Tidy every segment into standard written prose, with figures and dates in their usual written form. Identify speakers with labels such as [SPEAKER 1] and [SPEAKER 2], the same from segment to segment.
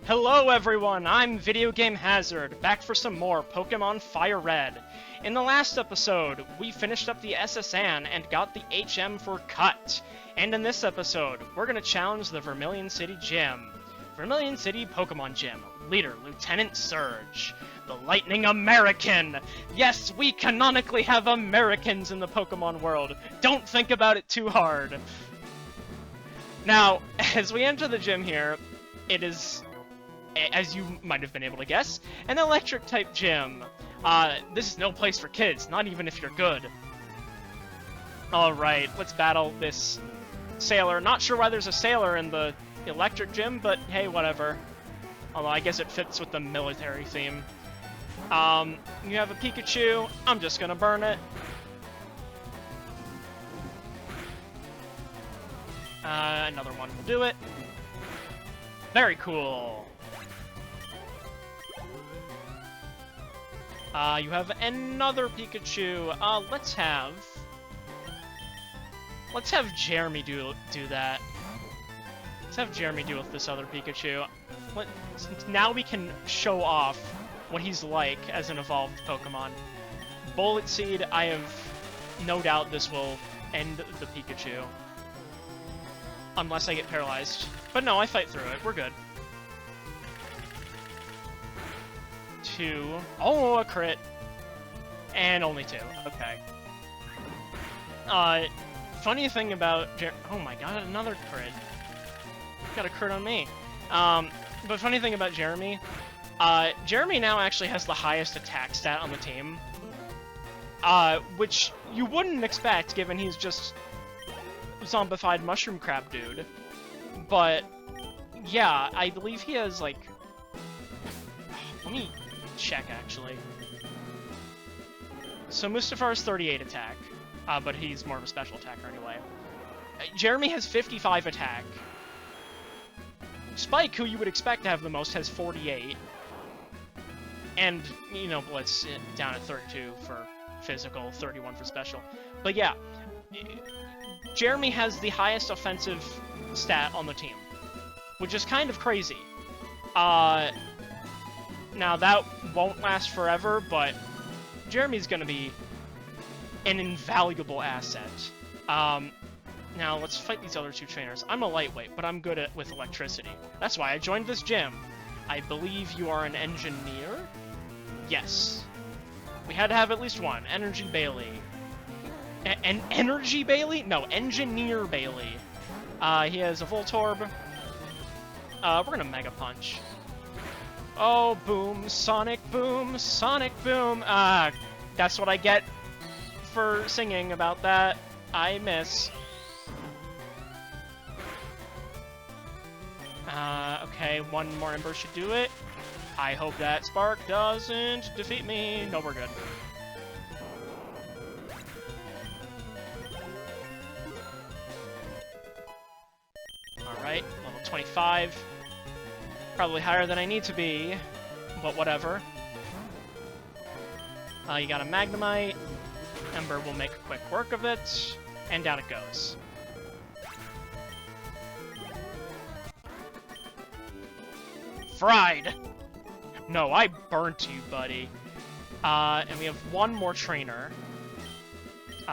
[SPEAKER 1] Hello everyone, I'm Video Game Hazard, back for some more Pokémon Fire Red. In the last episode, we finished up the SSN and got the HM for Cut. And in this episode, we're gonna challenge the Vermilion City Gym. Vermilion City Pokemon Gym, leader Lieutenant Surge. The Lightning American! Yes, we canonically have Americans in the Pokemon world. Don't think about it too hard. Now, as we enter the gym here, it is, as you might have been able to guess, an electric-type gym. This is no place for kids, not even if you're good. Alright, let's battle this sailor. Not sure why there's a sailor in the electric gym, but hey, whatever. Although I guess it fits with the military theme. You have a Pikachu. I'm just gonna burn it. Another one will do it. Very cool. You have another Pikachu. Let's have Jeremy do that. Let's have Jeremy deal with this other Pikachu. Now we can show off what he's like as an evolved Pokemon. Bullet Seed, I have no doubt this will end the Pikachu. Unless I get paralyzed. But no, I fight through it. We're good. 2. Oh, a crit. And only 2. Okay. Funny thing about oh my god, another crit. Got a crit on me. But funny thing about Jeremy, Jeremy now actually has the highest attack stat on the team. Which you wouldn't expect, given he's just zombified mushroom crab dude. But yeah, I believe he has like, let me check actually. So Mustafar is 38 attack, but he's more of a special attacker anyway. Jeremy has 55 attack. Spike, who you would expect to have the most, has 48. And, you know, Blitz down at 32 for physical, 31 for special. But yeah, Jeremy has the highest offensive stat on the team, which is kind of crazy. Now that won't last forever, but Jeremy's gonna be an invaluable asset. Now let's fight these other 2 trainers. I'm a lightweight, but I'm good with electricity. That's why I joined this gym. I believe you are an engineer? Yes. We had to have at least one. Energy Bailey. An Energy Bailey? No, Engineer Bailey. He has a Voltorb. We're gonna Mega Punch. Oh, boom, Sonic Boom, Sonic Boom. That's what I get for singing about that. I miss. Okay, one more Ember should do it. I hope that Spark doesn't defeat me. No, we're good. Alright, level 25. Probably higher than I need to be, but whatever. You got a Magnemite. Ember will make quick work of it, and down it goes. Fried! No, I burnt you, buddy. And we have one more trainer.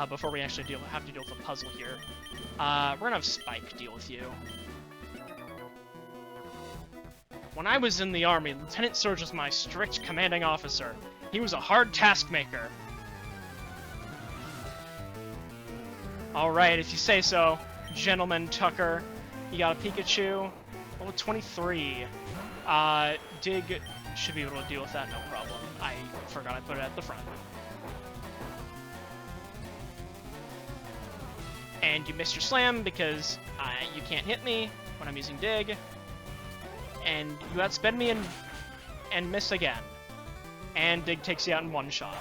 [SPEAKER 1] Before we actually have to deal with a puzzle here. We're gonna have Spike deal with you. When I was in the army, Lieutenant Surge was my strict commanding officer. He was a hard task maker. Alright, if you say so, Gentleman Tucker. You got a Pikachu. Level 23. Dig should be able to deal with that, no problem. I forgot I put it at the front. And you missed your slam because you can't hit me when I'm using Dig. And you outsped me and miss again. And Dig takes you out in one shot.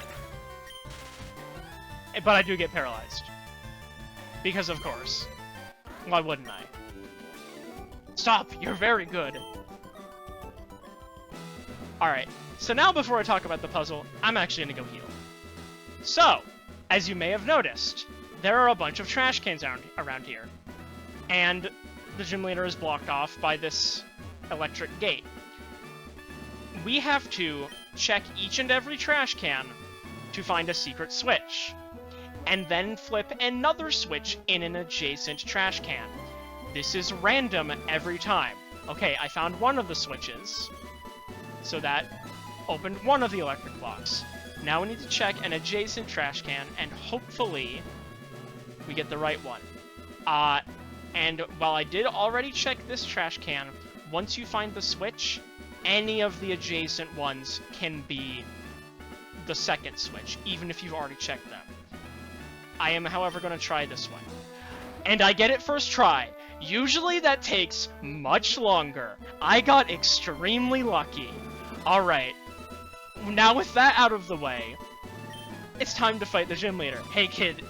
[SPEAKER 1] But I do get paralyzed. Because of course. Why wouldn't I? Stop! You're very good! Alright, so now before I talk about the puzzle, I'm actually gonna go heal. So, as you may have noticed, there are a bunch of trash cans around here. And the gym leader is blocked off by this electric gate. we have to check each and every trash can to find a secret switch, and then flip another switch in an adjacent trash can. This is random every time. Okay, I found one of the switches, so that opened one of the electric blocks. Now we need to check an adjacent trash can, and hopefully we get the right one. And while I did already check this trash can, once you find the switch, any of the adjacent ones can be the second switch, even if you've already checked them. I am, however, going to try this one. And I get it first try. Usually that takes much longer. I got extremely lucky. Alright. Now with that out of the way, it's time to fight the gym leader. Hey kid,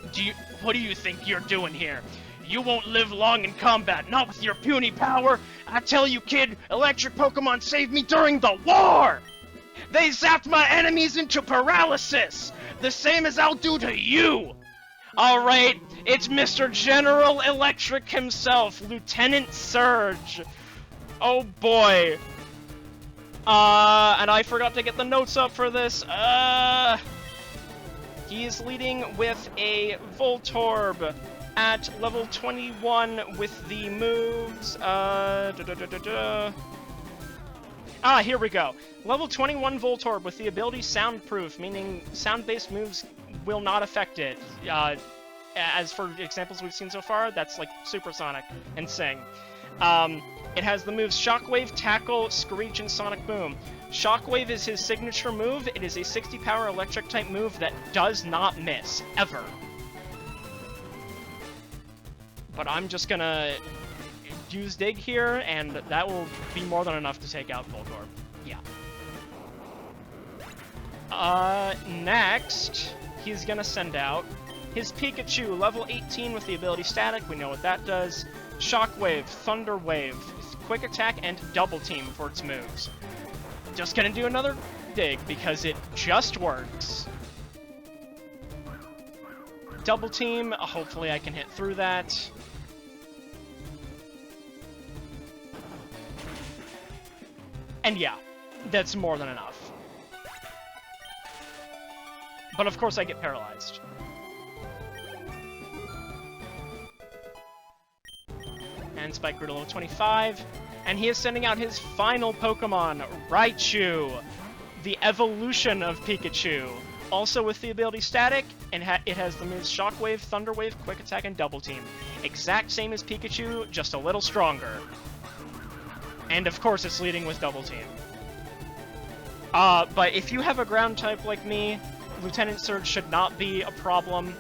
[SPEAKER 1] what do you think you're doing here? You won't live long in combat, not with your puny power. I tell you kid, electric Pokemon saved me during the war! They zapped my enemies into paralysis! The same as I'll do to you! Alright, it's Mr. General Electric himself, Lieutenant Surge. Oh boy. And I forgot to get the notes up for this. He is leading with a Voltorb at level 21 with the moves. Here we go. Level 21 Voltorb with the ability Soundproof, meaning sound-based moves will not affect it. As for examples we've seen so far, that's like Supersonic and Sing. It has the moves Shockwave, Tackle, Screech, and Sonic Boom. Shockwave is his signature move. It is a 60 power electric type move that does not miss, ever. But I'm just gonna use Dig here, and that will be more than enough to take out Voltorb. Yeah. Next, he's gonna send out his Pikachu, level 18 with the ability Static. We know what that does. Shockwave, Thunder Wave, Quick Attack, and Double Team for its moves. Just gonna do another Dig because it just works. Double Team, hopefully I can hit through that. And yeah, that's more than enough. But of course I get paralyzed. And Spike grew to level 25, and he is sending out his final Pokemon, Raichu, the evolution of Pikachu. Also with the ability Static, and it has the moves Shockwave, Thunder Wave, Quick Attack, and Double Team. Exact same as Pikachu, just a little stronger. And of course it's leading with Double Team. But if you have a ground type like me, Lieutenant Surge should not be a problem.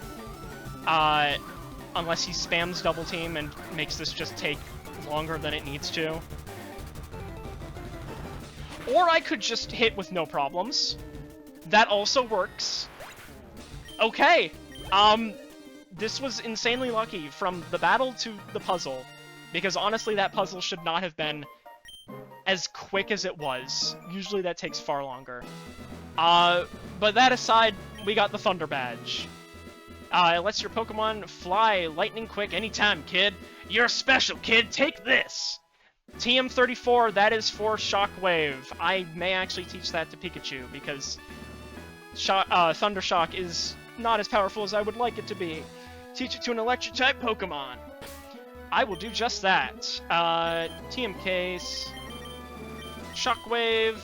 [SPEAKER 1] Unless he spams Double Team and makes this just take longer than it needs to. Or I could just hit with no problems. That also works. Okay. This was insanely lucky from the battle to the puzzle. Because honestly, that puzzle should not have been as quick as it was. Usually that takes far longer. But that aside, we got the Thunder Badge. It lets your Pokemon fly lightning quick anytime, kid. You're special, kid. Take this. TM34, that is for Shockwave. I may actually teach that to Pikachu because Thunder Shock is not as powerful as I would like it to be. Teach it to an Electric-type Pokemon. I will do just that. TM Case. Shockwave.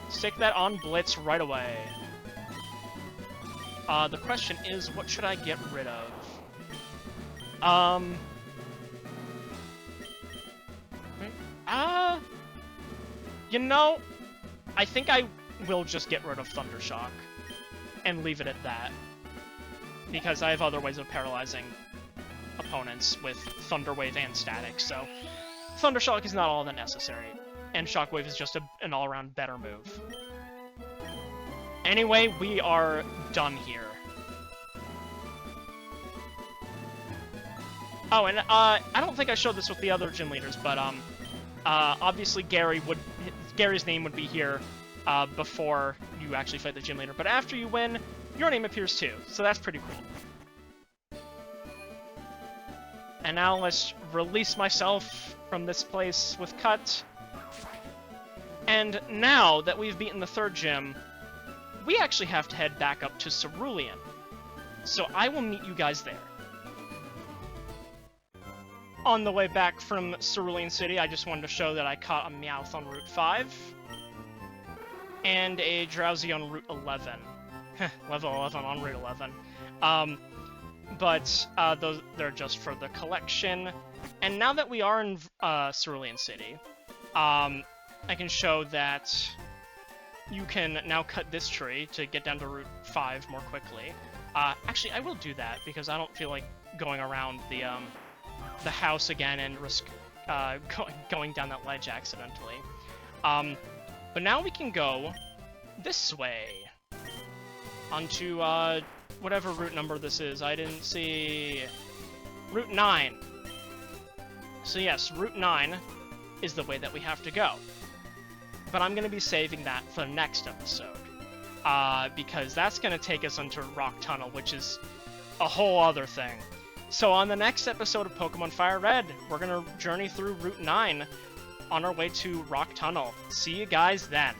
[SPEAKER 1] Stick that on Blitz right away. The question is, what should I get rid of? You know, I think I will just get rid of Thunder Shock and leave it at that. Because I have other ways of paralyzing opponents with Thunder Wave and Static, so Thunder Shock is not all that necessary. And Shockwave is just an all-around better move. Anyway, we are done here. Oh, and I don't think I showed this with the other gym leaders, but obviously Gary's name would be here before you actually fight the gym leader. But after you win, your name appears too, so that's pretty cool. And now let's release myself from this place with Cut. And now that we've beaten the third gym, we actually have to head back up to Cerulean. So I will meet you guys there. On the way back from Vermilion City, I just wanted to show that I caught a Meowth on Route 5. And a Drowsy on Route 11. Level 11 on Route 11. But those, they're just for the collection. And now that we are in Vermilion City, I can show that you can now cut this tree to get down to Route 5 more quickly. Actually, I will do that, because I don't feel like going around the house again and risk going down that ledge accidentally. But now we can go this way onto whatever route number this is. I didn't see... Route 9. So yes, Route 9 is the way that we have to go. But I'm going to be saving that for the next episode. Because that's going to take us into Rock Tunnel, which is a whole other thing. So on the next episode of Pokemon Fire Red, we're going to journey through Route 9 on our way to Rock Tunnel. See you guys then.